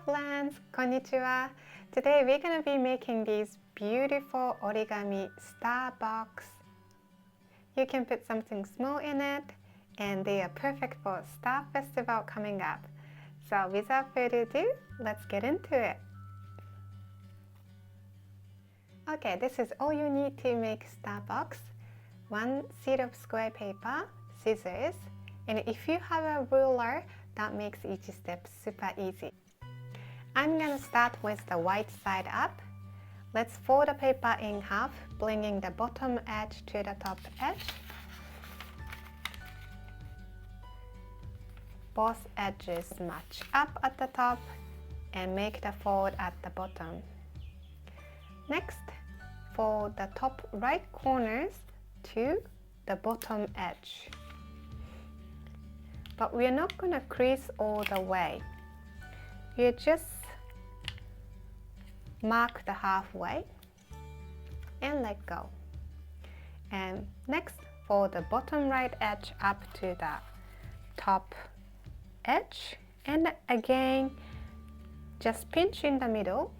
friends, konnichiwa. Today we're going to be making these beautiful origami star box. You can put something small in it and they are perfect for Star Festival coming up. So without further ado, let's get into it. Okay, this is all you need to make star box. 1 sheet of square paper, scissors, and if you have a ruler, that makes each step super easy. I'm gonna start with the white side up. Let's fold the paper in half, bringing the bottom edge to the top edge. Both edges match up at the top and make the fold at the bottom. Next, fold the top right corners to the bottom edge. But we're not gonna crease all the way. You just mark the halfway and let go. And next, fold the bottom right edge up to the top edge, and again just pinch in the middle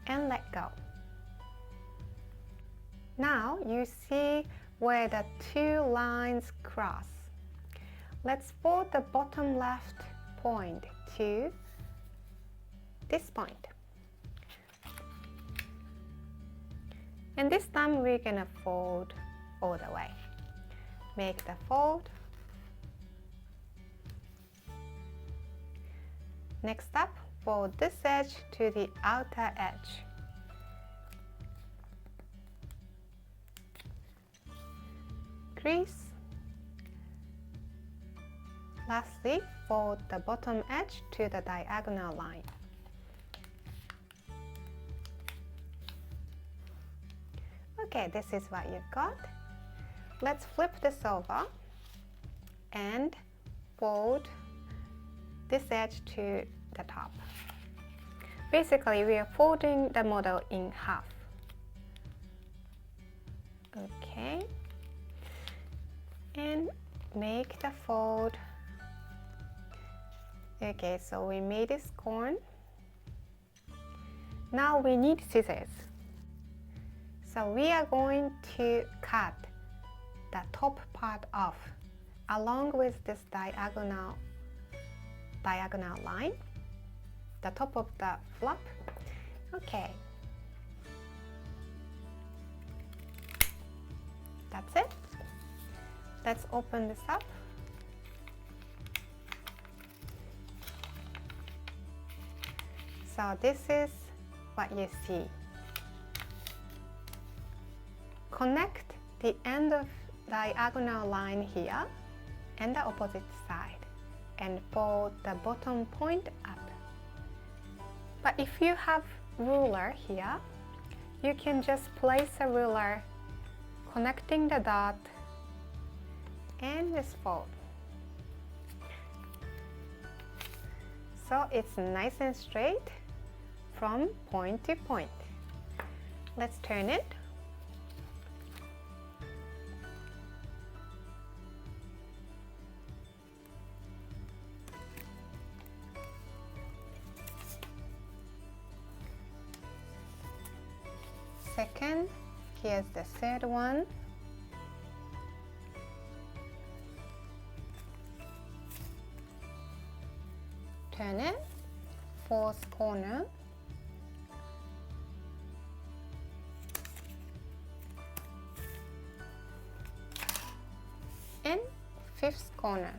and let go. Now you see where the two lines cross. Let's fold the bottom left point to this point. And this time we're gonna fold all the way. Make the fold. Next up, fold this edge to the outer edge. Crease. Lastly, fold the bottom edge to the diagonal line. Okay, this is what you've got. Let's flip this over and fold this edge to the top. Basically, we are folding the model in half. Okay, and make the fold. Okay, so we made this corn. Now we need scissors. So we are going to cut the top part off along with this diagonal line, the top of the flap. Okay, that's it. Let's open this up. So this is what you see. Connect the end of diagonal line here and the opposite side and fold the bottom point up. But if you have ruler here, you can just place a ruler connecting the dot and just fold. So it's nice and straight from point to point. Let's turn it. Second, here's the third one. Turn it, fourth corner. And fifth corner.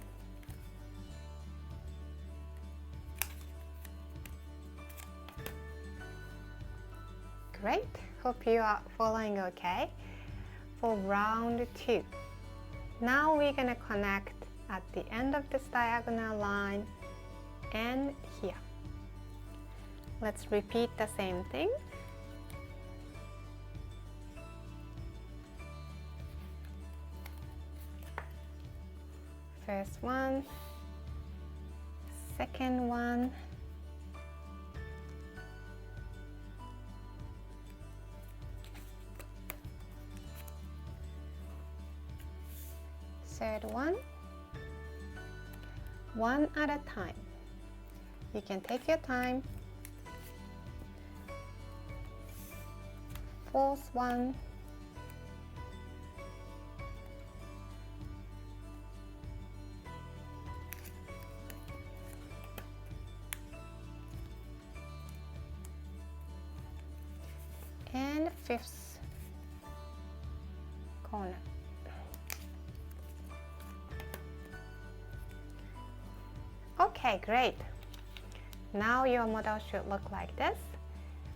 Great, hope you are following okay. For round 2, now we're gonna connect at the end of this diagonal line and here. Let's repeat the same thing. First one, second one, third one at a time. You can take your time. Fourth one. And fifth corner. Okay, great. Now your model should look like this.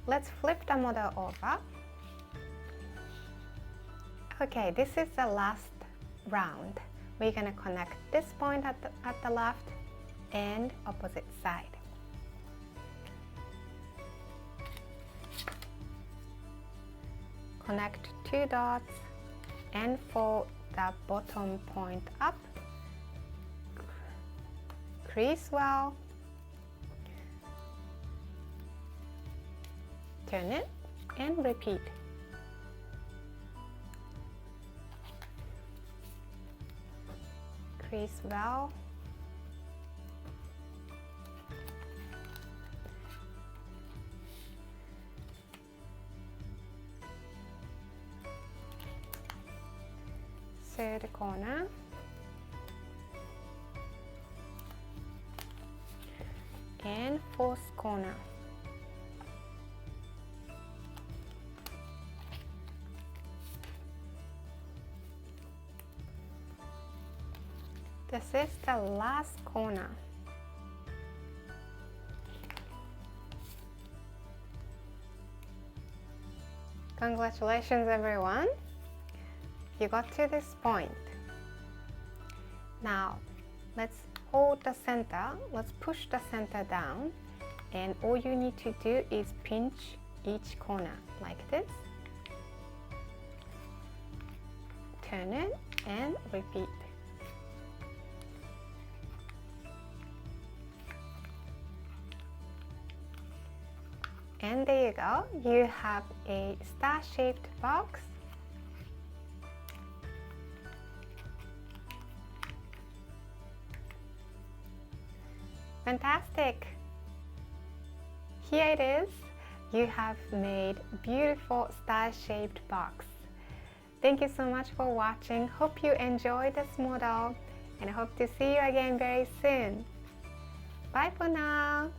Let's flip the model over. Okay, this is the last round. We're gonna connect this point at the left and opposite side. Connect two dots and fold the bottom point up. Crease well. Turn it and repeat. Crease well. Third corner. And fourth corner. This is the last corner. Congratulations, everyone. You got to this point. Now, let's hold the center. Let's push the center down. And all you need to do is pinch each corner like this. Turn it and repeat. And there you go. You have a star-shaped box. Fantastic! Here it is. You have made beautiful star-shaped box. Thank you so much for watching. Hope you enjoyed this model and I hope to see you again very soon. Bye for now!